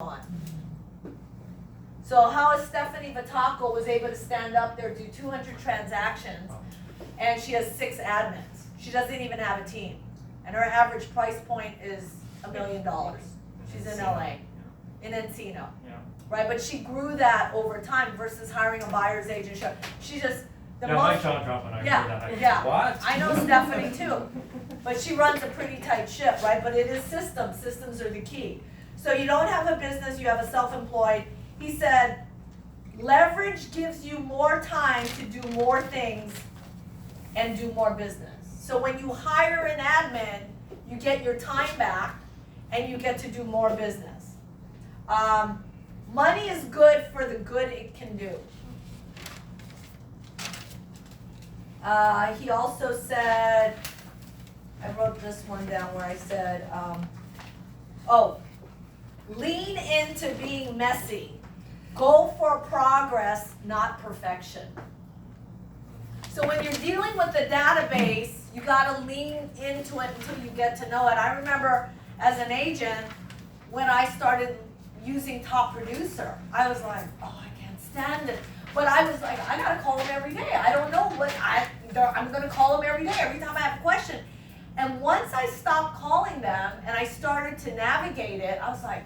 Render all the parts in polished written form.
on. So how is Stephanie Vitaco was able to stand up there, do 200 transactions, and she has 6 admins. She doesn't even have a team. And her average price point is $1 million. She's in LA, in Encino. Right, but she grew that over time versus hiring a buyer's agent. She just, my jaw dropped when I heard that. Yeah. What? I know Stephanie too, but she runs a pretty tight ship, right? But it is systems. Systems are the key. So you don't have a business, you have a self-employed. He said, leverage gives you more time to do more things and do more business. So when you hire an admin, you get your time back and you get to do more business. Money is good for the good it can do. He also said, I wrote this one down where I said, lean into being messy. Go for progress, not perfection. So when you're dealing with the database, you gotta lean into it until you get to know it. I remember as an agent, when I started using Top Producer, I was like, oh, I can't stand it. But I was like, I gotta call them every day. I don't know what I'm gonna call them every day, every time I have a question. And once I stopped calling them and I started to navigate it, I was like,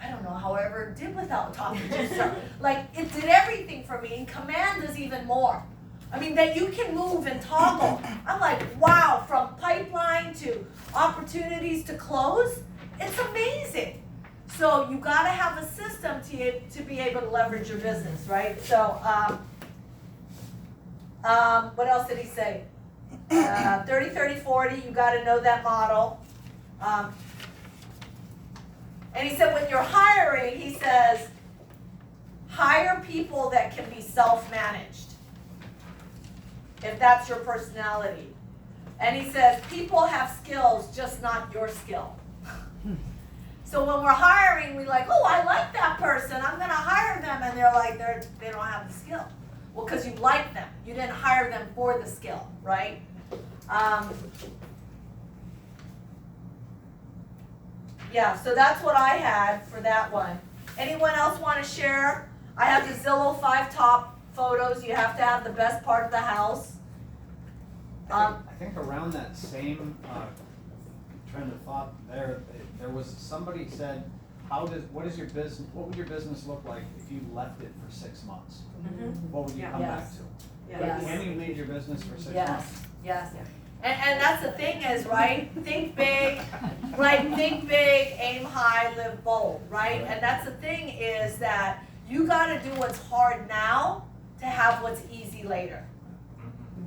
I don't know how I ever did without Top Producer. Like, it did everything for me, and Command does even more. I mean, that you can move and toggle. I'm like, wow, from pipeline to opportunities to close, it's amazing. So you gotta have a system to be able to leverage your business, right? So, what else did he say? 30, 30, 40, you gotta know that model. And he said when you're hiring, he says, hire people that can be self-managed, if that's your personality. And he says, people have skills, just not your skill. So when we're hiring, we're like, oh, I like that person, I'm gonna hire them, and they're like, they don't have the skill. Well, because you like them, you didn't hire them for the skill, right? Yeah, so that's what I had for that one. Anyone else want to share? I have the Zillow 5 top photos. You have to have the best part of the house. I think around that same trend of thought there was somebody said, what would your business look like if you left it for 6 months? Mm-hmm. What would you come back to? Yes. Can you leave your business for 6 Yes. months? Yes. And that's the thing is, right? Think big, right? Think big, aim high, live bold, right? And that's the thing is that you got to do what's hard now to have what's easy later.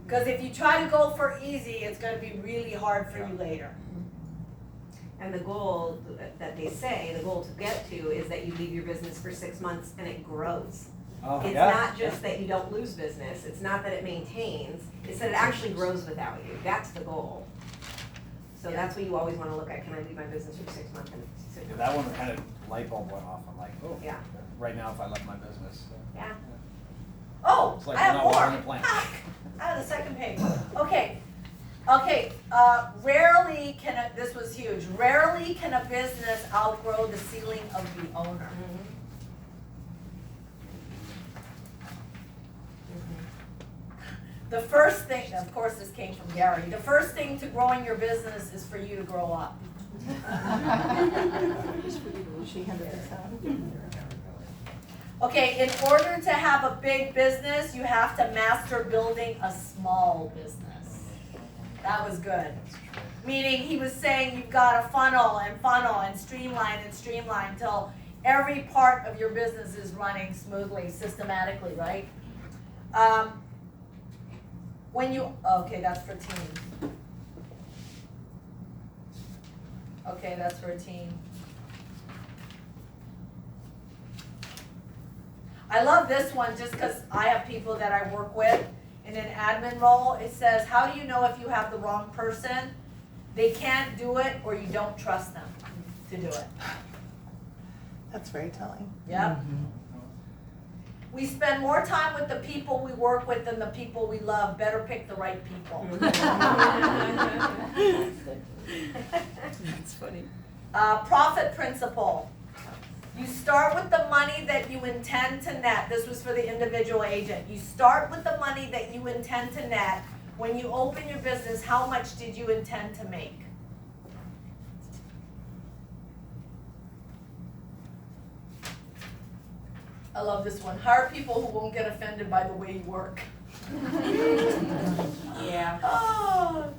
Because if you try to go for easy, it's going to be really hard for you later. And the goal that they say, the goal to get to is that you leave your business for 6 months and it grows. Oh, It's yeah. not just that you don't lose business, it's not that it maintains, it's that it actually grows without you. That's the goal. So that's what you always want to look at, can I leave my business for 6 months? Yeah, that one kind of light bulb went off. I'm like, oh, Yeah. right now if I left my business. Yeah. Oh, It's like I have not more. watering a plant. I have the second page. Okay. Rarely can this was huge. Rarely can a business outgrow the ceiling of the owner. The first thing, of course this came from Gary, the first thing to growing your business is for you to grow up. Okay, in order to have a big business, you have to master building a small business. That was good. Meaning he was saying you've got to funnel and streamline until every part of your business is running smoothly, systematically, right? Okay, that's for team. Okay, that's for a team. I love this one just because I have people that I work with in an admin role. It says, how do you know if you have the wrong person? They can't do it or you don't trust them to do it. That's very telling. Yep. We spend more time with the people we work with than the people we love. Better pick the right people. That's funny. Profit principle. You start with the money that you intend to net. This was for the individual agent. You start with the money that you intend to net. When you open your business, how much did you intend to make? I love this one. Hire people who won't get offended by the way you work. Yeah. Oh.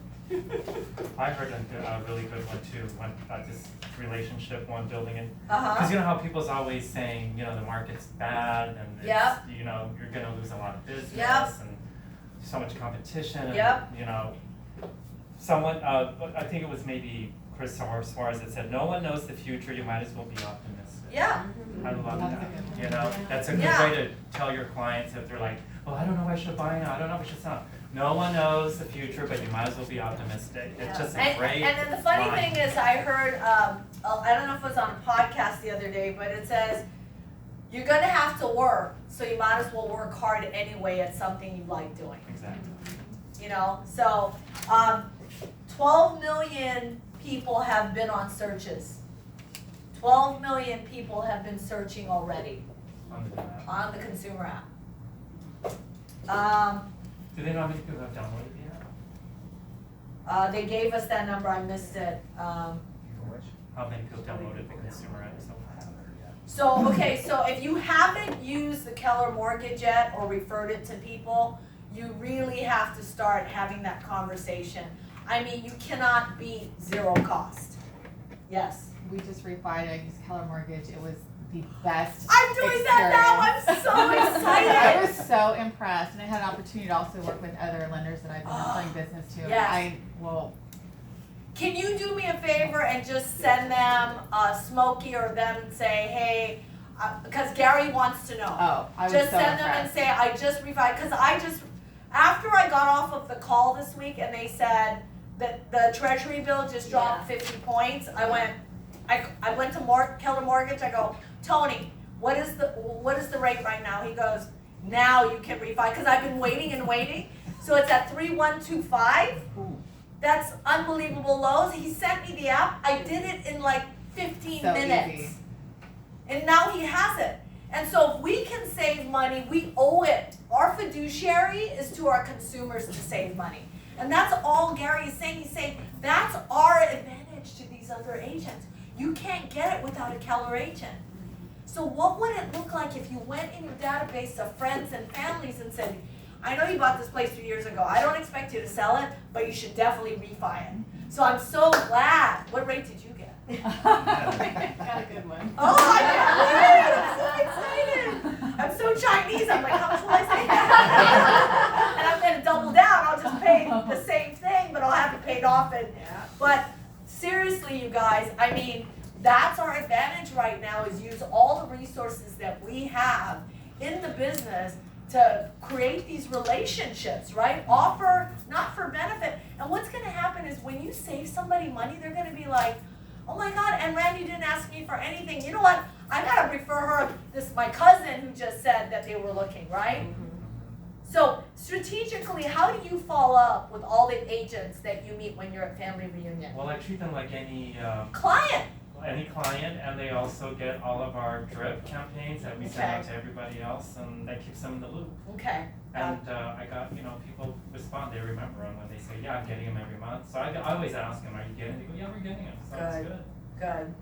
I heard a really good one too, one about this relationship one building in. Uh-huh. Because you know how people's always saying, you know, the market's bad and it's, Yep. you know, you're gonna lose a lot of business Yep. and so much competition and, Yep. you know, someone, I think it was maybe Chris Suarez that said, no one knows the future, you might as well be optimistic. Yeah. I love That's a that, good one. you know, that's a good Yeah. way to tell your clients if they're like, well, I don't know if I should buy now, I don't know if I should sell. No one knows the future, but you might as well be optimistic. It's just a great And then the funny line. thing is, I heard, I don't know if it was on a podcast the other day, but it says, you're gonna have to work, so you might as well work hard anyway at something you like doing. Exactly. You know, so, 12 million people have been on searches. 12 million people have been searching already On the map. on the consumer app. Do they know how many people have downloaded the app? They gave us that number, I missed it. How many people downloaded the consumer app so far? So, okay, so if you haven't used the Keller Mortgage yet or referred it to people, you really have to start having that conversation. I mean, you cannot beat zero cost. Yes. We just refied, I used Keller Mortgage, it was the best I'm doing that now, I'm so I was excited. so impressed, and I had an opportunity to also work with other lenders that I've been doing business to. Yes. Can you do me a favor and just send them, Smokey or them and say, hey, because Gary wants to know. Oh, I was Just so send them and impressed. say, I just revised, because after I got off of the call this week and they said that the treasury bill just dropped 50 points, I went to Keller Mortgage, I go, Tony, what is the rate right now? He goes, now you can refi, because I've been waiting and waiting, so it's at 3125. That's unbelievable lows. He sent me the app, I did it in like 15 So minutes. easy. And now he has it. And so if we can save money, we owe it. Our fiduciary is to our consumers to save money. And that's all Gary is saying. He's saying that's our advantage to these other agents. You can't get it without a Keller agent. So what would it look like if you went in your database of friends and families and said, I know you bought this place 3 years ago. I don't expect you to sell it, but you should definitely refi it. So I'm so glad. What rate did you get? Got a good one. Oh, I can't wait! I'm so excited. I'm so Chinese. I'm like, how much will I say? And I'm gonna double down. I'll just pay the same thing, but I'll have it paid off. But seriously, you guys, I mean, that's our advantage right now is use all the resources that we have in the business to create these relationships, right? Offer, not for benefit. And what's gonna happen is when you save somebody money, they're gonna be like, oh my God, and Randy didn't ask me for anything. You know what? I gotta refer her, my cousin who just said that they were looking, right? So strategically, how do you follow up with all the agents that you meet when you're at family reunion? Well, I treat them like any Client. client, and they also get all of our drip campaigns that we send out to everybody else, and that keeps them in the loop. Okay. And I got, people respond, they remember them when they say, yeah, I'm getting them every month. So I always ask them, are you getting them? They go, yeah, we're getting them, so it's good. Good.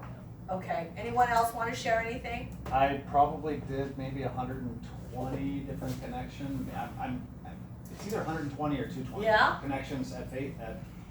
Okay. Anyone else want to share anything? I probably did maybe 120 different connections. It's either 120 or 220 Yeah. connections at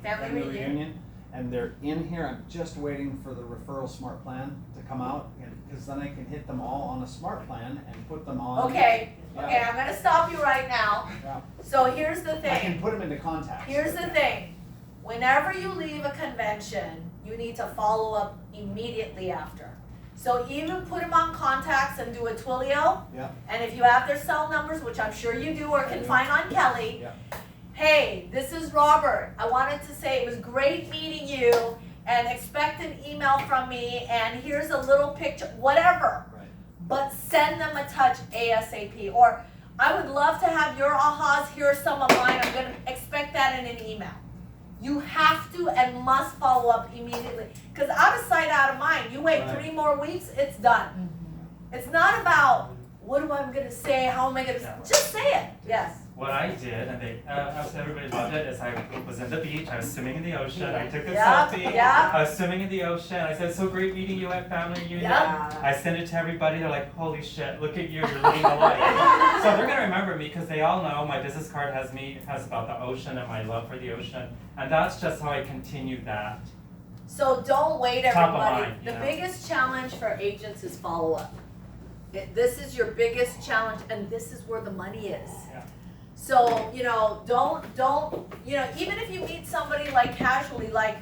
Family reunion. And they're in here. I'm just waiting for the referral smart plan to come out, because then I can hit them all on a smart plan and put them on. Okay. Yeah. Okay, I'm gonna stop you right now. Yeah. So here's the I can thing. put them into contacts. Here's the thing. Whenever you leave a convention, you need to follow up immediately after. So even put them on contacts and do a Twilio. Yeah. And if you have their cell numbers, which I'm sure you do or can find on Kelly. Yeah. Hey, this is Robert. I wanted to say it was great meeting you and expect an email from me and here's a little picture, whatever. Right. But send them a touch ASAP. Or I would love to have your ahas, here are some of mine. I'm gonna expect that in an email. You have to and must follow up immediately. Because out of sight, out of mind. You wait Right. 3 more weeks, it's done. It's not about what am I gonna say, how am I gonna, just say it, yes. What I did, and everybody loved it, is I was in the beach, I was swimming in the ocean, I took a Yeah, selfie. yeah. I was swimming in the ocean, I said, so great meeting you at Family Reunion. Yeah. I sent it to everybody, they're like, holy shit, look at you, you're living the life. So they're gonna remember me, because they all know my business card has about the ocean and my love for the ocean. And that's just how I continued that. So don't wait, Top of everybody. mind, The yeah. biggest challenge for agents is follow-up. This is your biggest challenge, and this is where the money is. Yeah. So, don't, even if you meet somebody like casually, like,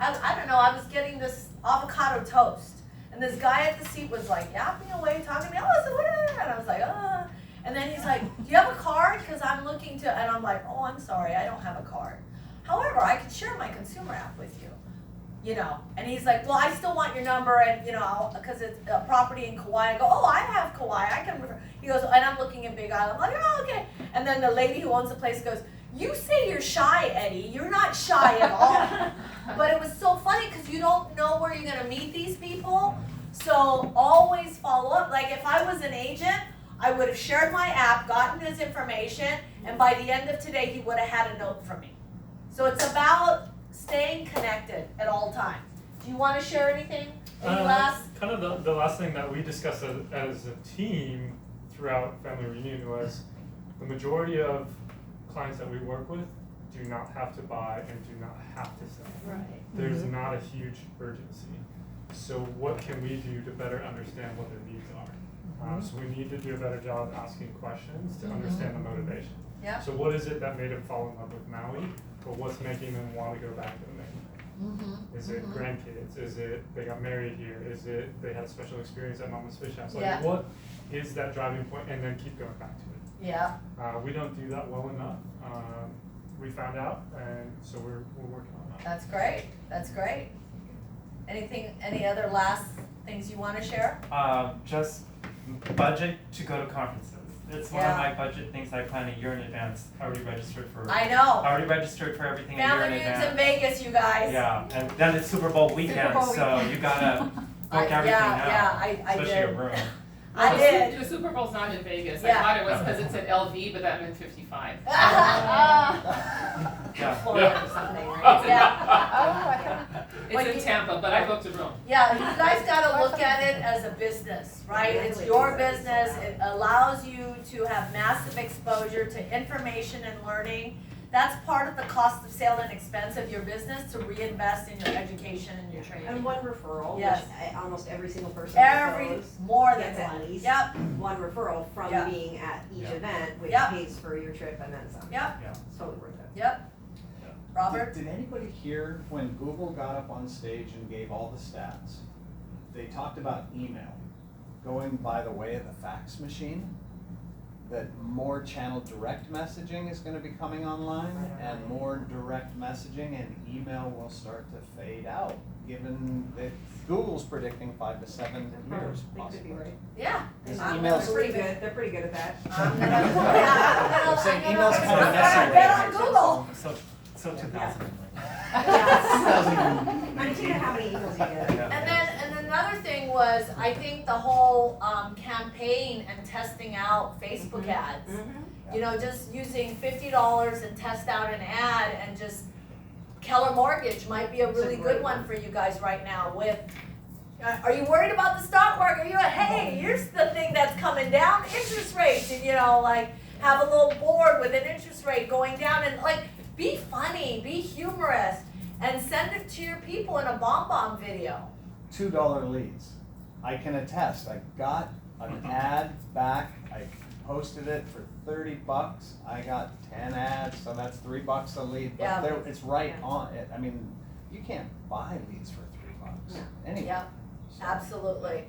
I don't know, I was getting this avocado toast. And this guy at the seat was like yapping away, talking to me, oh, so what? And I was like, And then he's like, do you have a card? Because I'm looking to, and I'm like, oh, I'm sorry, I don't have a card. However, I can share my consumer app with you. And he's like, well, I still want your number, and because it's a property in Kauai. I go, oh, I have Kauai, I can. He goes, and I'm looking at Big Island. I'm like, oh, okay. And then the lady who owns the place goes, you say you're shy, Eddie. You're not shy at all. But it was so funny because you don't know where you're gonna meet these people. So always follow up. Like if I was an agent, I would have shared my app, gotten his information, and by the end of today, he would have had a note from me. So it's about staying connected at all times. Do you want to share anything? Any last? Kind of the last thing that we discussed as a team throughout Family Reunion was the majority of clients that we work with do not have to buy and do not have to sell. Right. There's not a huge urgency. So what can we do to better understand what their needs are? So we need to do a better job asking questions to understand the motivation. Yeah. So what is it that made them fall in love with Maui? But what's making them want to go back to the mainland? Is it grandkids? Is it they got married here? Is it they had a special experience at Mama's Fish House? Like Yeah. what is that driving point? And then keep going back to it. Yeah. We don't do that well enough. We found out, and so we're working on that. That's great. That's great. Any other last things you want to share? Just budget to go to conferences. It's one Yeah. of my budget things I plan a year in advance. I already registered for. I know. I already registered for everything a year Family in Reunions advance. in Vegas, you guys. Yeah, and then it's Super Bowl weekend, Bowl so weekend. you gotta book everything out. I Especially did. a room. I did. The Super Bowl's not in Vegas. Yeah. I thought it was because it said LV, but that meant 55. Yeah. Florida or something, right? Yeah. It's Well, in you- Tampa, but I booked a room. Yeah, you guys gotta look at it as a business, right? It's your business, it allows you to have massive exposure to information and learning. That's part of the cost of sale and expense of your business, to reinvest in your education and your training. And one referral, Yes. which almost every single person that Every, goes more than gets at one. least Yep, one referral from Yeah. being at each Yeah. event, which Yep. pays for your trip and then some. yep, It's totally worth it. yep. Robert? Did anybody hear when Google got up on stage and gave all the stats? They talked about email going by the way of the fax machine. That more channel direct messaging is gonna be coming online, and more direct messaging and email will start to fade out, given that Google's predicting 5 to 7 years They could be possibly. right. Yeah. Is I'm email- gonna- They're pretty good at that. I'm gonna, yeah, I'm saying I'm email's gonna- kinda I'm messy gonna with bet it. on Google. So 2000. I'm seeing how many emails you get. Yeah. And another thing was, I think the whole campaign and testing out Facebook ads. Just using $50 and test out an ad, and just Keller Mortgage might be a It's a really great good one one. for you guys right now with, are you worried about the stock market? Hey, here's the thing that's coming down, interest rates, and have a little board with an interest rate going down, and be funny, be humorous, and send it to your people in a BombBomb video. $2 leads. I can attest, I got an ad back, I posted it for $30, I got 10 ads, so that's $3 a lead, Yeah. but it's right Yeah. on it. I mean, you can't buy leads for $3 No. anyway. Yeah, So- absolutely.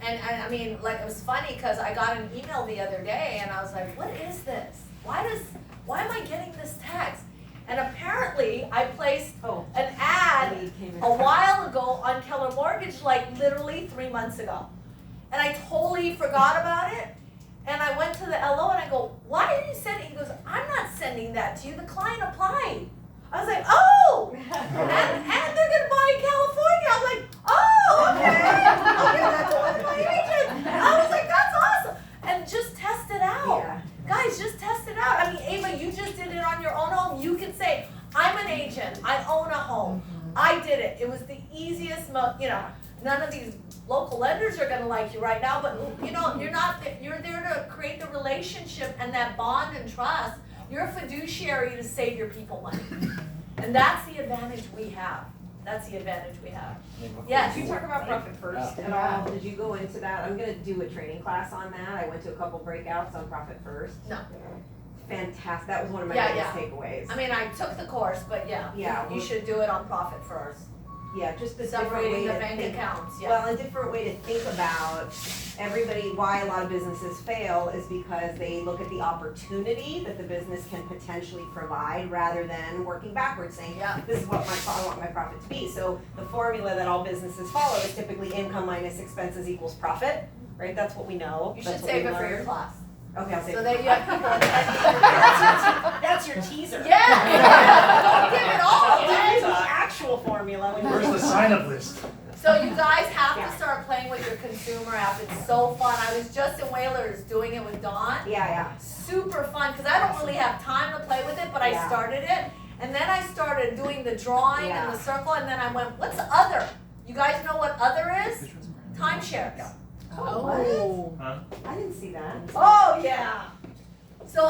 And I mean, it was funny because I got an email the other day and I was like, what is this? Why am I getting this text? And apparently I placed Oh. an ad Lead came in. a while ago on Keller Mortgage, literally 3 months ago. And I totally forgot about it. And I went to the LO and I go, why are you sending? He goes, I'm not sending that to you. The client applied. I was like, oh, and they're gonna buy in California. I'm like, oh, okay. Okay, that's one of my agents. I was like, that's awesome. And just test it out. Yeah. Guys, just test it out. I mean, Ava, you just did it on your own home. You can say, I'm an agent. I own a home. I did it. It was the easiest, none of these local lenders are gonna like you right now, but you're there to create the relationship and that bond and trust. You're a fiduciary to save your people money. And that's the advantage we have. That's the advantage we have. Yes. Did you talk about Profit First at all? Did you go into that? I'm gonna do a training class on that. I went to a couple breakouts on Profit First. No. Fantastic. That was one of my Yeah, biggest takeaways. I mean, I took the course, but yeah, Yeah, you should do it on Profit First. Yeah, just a different way Separating the to bank think. accounts, yeah. Well, a different way to think about why a lot of businesses fail is because they look at the opportunity that the business can potentially provide rather than working backwards saying, Yeah. this is what I want my profit to be. So the formula that all businesses follow is typically income minus expenses equals profit, right? That's what we know. You That's should what save we it for your learned. class. Okay, I'll save So it. that you have people That's your teaser. Yeah, don't give it all, Here's dude. the actual formula. Where's the sign-up list? So you guys have Yeah. to start playing with your consumer app. It's so fun. I was just in Whalers doing it with Dawn. Yeah. Super fun, because I don't really have time to play with it, but I Yeah. started it. And then I started doing the drawing Yeah. and the circle, and then I went, what's other? You guys know what other is? Timeshares. Oh, Huh? I didn't see that. Oh, yeah. So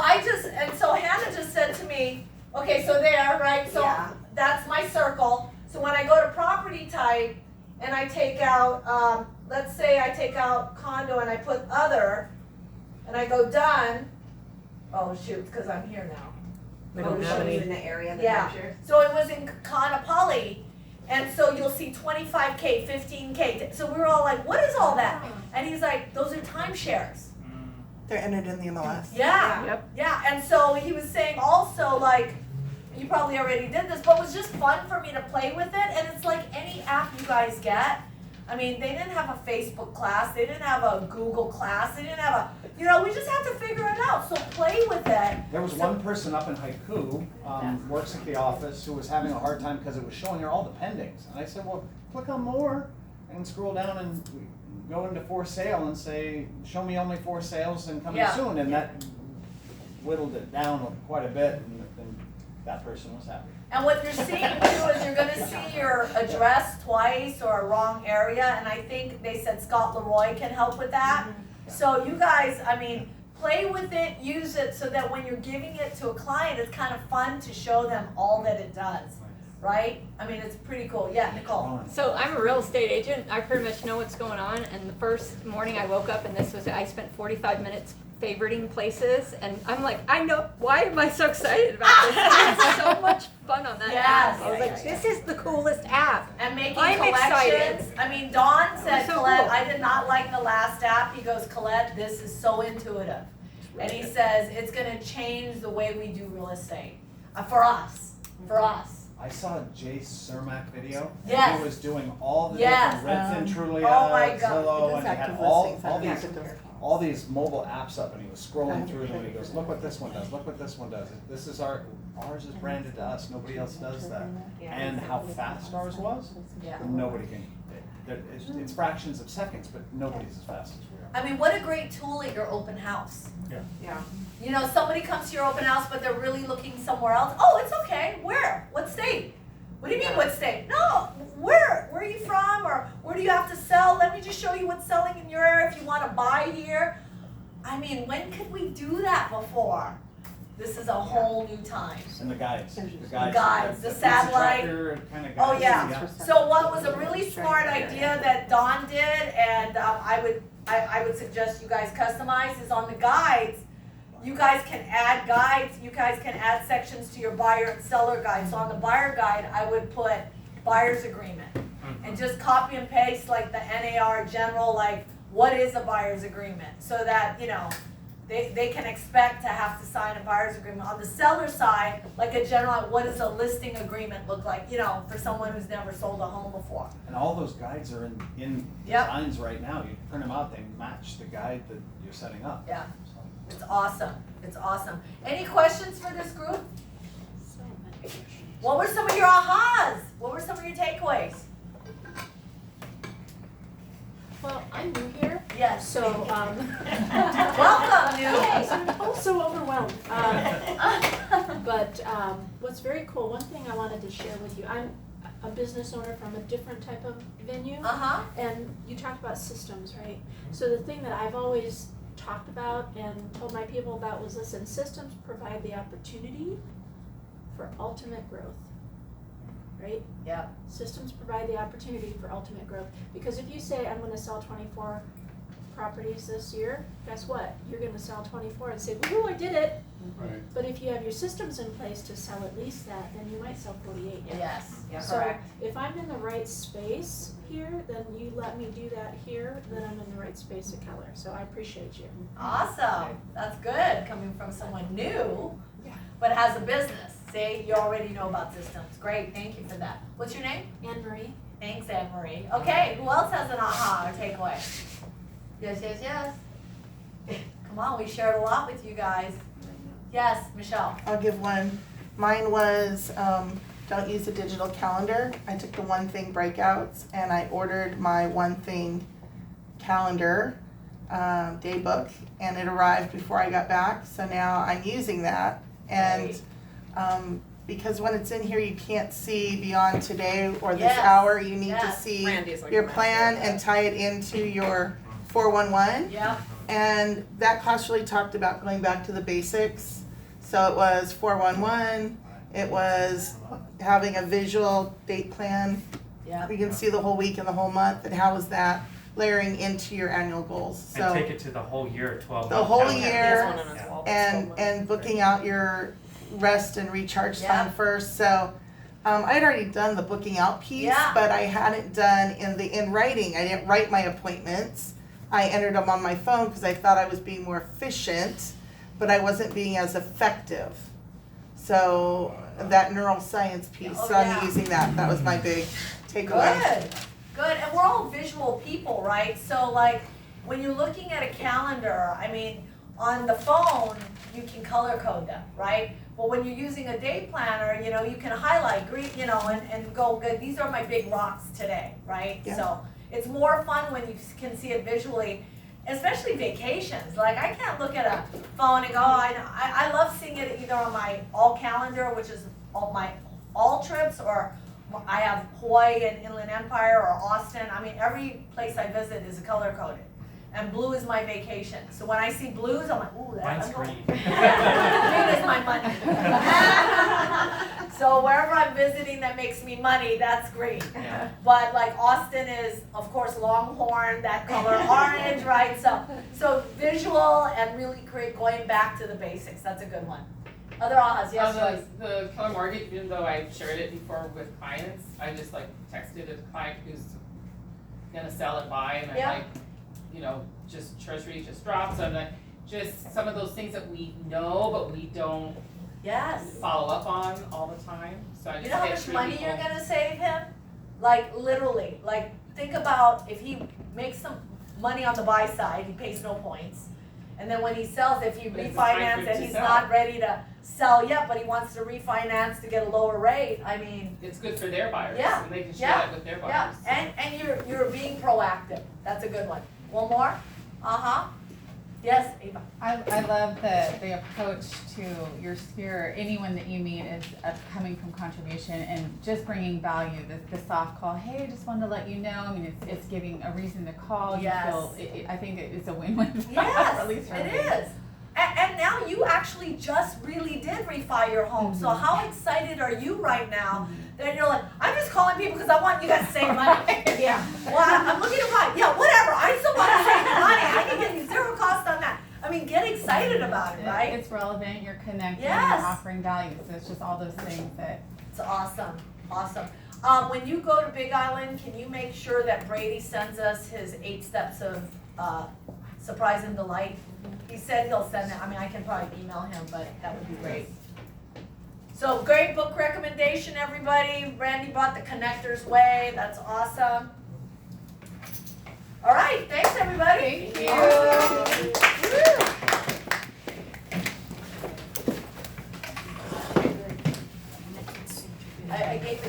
so Hannah just said to me, okay, so there, right? So Yeah. that's my circle. So when I go to property type and I take out, let's say I take out condo and I put other, and I go done, oh shoot, because I'm here now. We don't show you in the area of the Yeah. picture. So it was in Kanapali, and so you'll see 25K, 15K. So we were all like, what is all that? And he's like, those are timeshares. Mm. They're entered in the MLS. Yeah. Yep. Yeah, and so he was saying also, like, you probably already did this, but it was just fun for me to play with it, and it's like any app you guys get. I mean, they didn't have a Facebook class, they didn't have a Google class, they didn't have we just have to figure it out, so play with it. There was one person up in Haiku, works at the office, who was having a hard time because it was showing her all the pendings. And I said, well, click on more and scroll down and go into for sale and say, show me only for sales and coming Yeah. soon. And that whittled it down quite a bit, and that person was happy. And what you're seeing too is you're gonna see your address twice or a wrong area, and I think they said Scott Leroy can help with that. So you guys, I mean, play with it, use it, so that when you're giving it to a client, it's kind of fun to show them all that it does, right? I mean, it's pretty cool. Yeah, Nicole. So I'm a real estate agent. I pretty much know what's going on. And the first morning I woke up and I spent 45 minutes favoriting places. And I'm like, I know, why am I so excited about this? I had so much fun on that app. I was like, this is the coolest app. And making I'm collections. excited. I mean, Don said, So Colette, cool. I did not like the last app. He goes, Colette, this is so intuitive. And he says, it's gonna change the way we do real estate. For us. I saw a Jay Cermak video. Yes. He was doing all the Yes. different Redfin, Trulia, Oh my God. Zillow, It and does he had active all listings, these all these mobile apps up, and he was scrolling through them, and he goes, look what this one does, look what this one does. This is ours is branded to us, nobody else does that. And how fast ours was, Yeah. nobody can, it's fractions of seconds, but nobody's as fast as we are. I mean, what a great tool at your open house. Yeah. You know, somebody comes to your open house, but they're really looking somewhere else. Oh, it's okay. Where? What state? What do you mean, what state? No, where? Where are you from? Or where do you have to sell? Let me just show you what's selling in your area if you want to buy here. I mean, when could we do that before? This is a whole new time. And the guides, guides, the pizza satellite. tracker kind of Oh, guides. yeah. So what was a really smart idea that Don did, and I would suggest you guys customize, is on the guides. You guys can add guides, you guys can add sections to your buyer and seller guide. So on the buyer guide, I would put buyer's agreement. And just copy and paste like the NAR general, like what is a buyer's agreement? So that, they can expect to have to sign a buyer's agreement. On the seller side, like a general, what does a listing agreement look like, for someone who's never sold a home before? And all those guides are in Yep. designs right now. You print them out, they match the guide that you're setting up. Yeah. So, It's awesome. It's awesome. Any questions for this group? What were some of your ahas? What were some of your takeaways? Well, I'm new here, Yes. so, Welcome, new. I'm also overwhelmed. But what's very cool, one thing I wanted to share with you, I'm a business owner from a different type of venue. Uh-huh. And you talked about systems, right? So the thing that I've always talked about and told my people about was, listen, systems provide the opportunity for ultimate growth, right? Yeah. Systems provide the opportunity for ultimate growth. Because if you say, I'm gonna sell 24 properties this year, guess what? You're gonna sell 24 and say, woohoo, I did it. Right. But if you have your systems in place to sell at least that, then you might sell 48. Yes. Yeah, So correct. if I'm in the right space here, then you let me do that here, then I'm in the right space at Keller. So I appreciate you. Awesome. That's good, coming from someone new, Yeah. but has a business. See, you already know about systems. Great, thank you for that. What's your name? Anne Marie? Thanks, Anne Marie. Okay, who else has an aha or takeaway? Yes, yes, yes. Come on, we shared a lot with you guys. Yes, Michelle. I'll give one. Mine was, don't use a digital calendar. I took the One Thing breakouts and I ordered my One Thing calendar, day book, and it arrived before I got back. So now I'm using that. And, because when it's in here, you can't see beyond today or this Yes. hour. You need to Yes. see Randy's like your a master plan at that. and tie it into your 411. Yep. And that class really talked about going back to the basics. So it was 411, it was having a visual date plan. Yep. You can see the whole week and the whole month, and how is that layering into your annual goals? And So take it to the whole year, 12 the month whole calendar. year, Yeah. and booking out your rest and recharge time Yeah. first. So I had already done the booking out piece, Yeah. but I hadn't done in writing. I didn't write my appointments. I entered them on my phone because I thought I was being more efficient, but I wasn't being as effective. So that neuroscience piece, Oh, so yeah. I'm using that. That was my big takeaway. Good, good, and we're all visual people, right? So like, when you're looking at a calendar, I mean, on the phone, you can color code them, right? But when you're using a day planner, you know, you can highlight, green, you know, and go, good, these are my big rocks today, right? Yeah. So it's more fun when you can see it visually, especially vacations. Like, I can't look at a phone and go, I love seeing it either on my all calendar, which is all my all trips, or I have Hawaii and Inland Empire or Austin. I mean, every place I visit is color coded. And blue is my vacation. So when I see blues, I'm like, ooh, that's Mine's green. green is my money. So wherever I'm visiting that makes me money, that's green. Yeah. But like Austin is, of course, Longhorn, that color orange, right? So visual and really going back to the basics. That's a good one. Other ahas, yes, Joyce. The Keller Mortgage, even though I shared it before with clients, I just like texted a client who's gonna sell and buy, and I'm Yeah. like, you know, just treasury just dropped, so I'm like, just some of those things that we know, but we don't Yes. follow up on all the time, so I just You know how hit much three money people. you're gonna save him? Like literally, like think about if he makes some money on the buy side, he pays no points. And then when he sells, if he But it's time for refinance it and to he's sell. not ready to sell yet, but he wants to refinance to get a lower rate, I mean, It's good for their buyers, Yeah, and they can share yeah, that with their yeah, buyers. and you're being proactive, that's a good one. One more? Uh-huh, yes, Ava. I love the approach to your sphere, anyone that you meet is coming from contribution and just bringing value, the soft call, hey, I just wanted to let you know, I mean, it's giving a reason to call, you Yes. feel, I think it's a win-win, Yes, at least for it me. is. And now you actually just really did refi your home. So how excited are you right now? That you're like, I'm just calling people because I want you guys to save money. Yeah. Well, I'm looking to buy. Yeah, whatever. I still want to save money. I can get you zero cost on that. I mean, get excited about it, right? It's relevant, you're connecting, Yes. you're offering value, so it's just all those things that. It's awesome, awesome. When you go to Big Island, can you make sure that Brady sends us his 8 steps of surprise and delight? He said he'll send it. I mean, I can probably email him, but that would be great. So great book recommendation, everybody. Randy brought The Connector's Way. That's awesome. All right, thanks everybody. Thank you.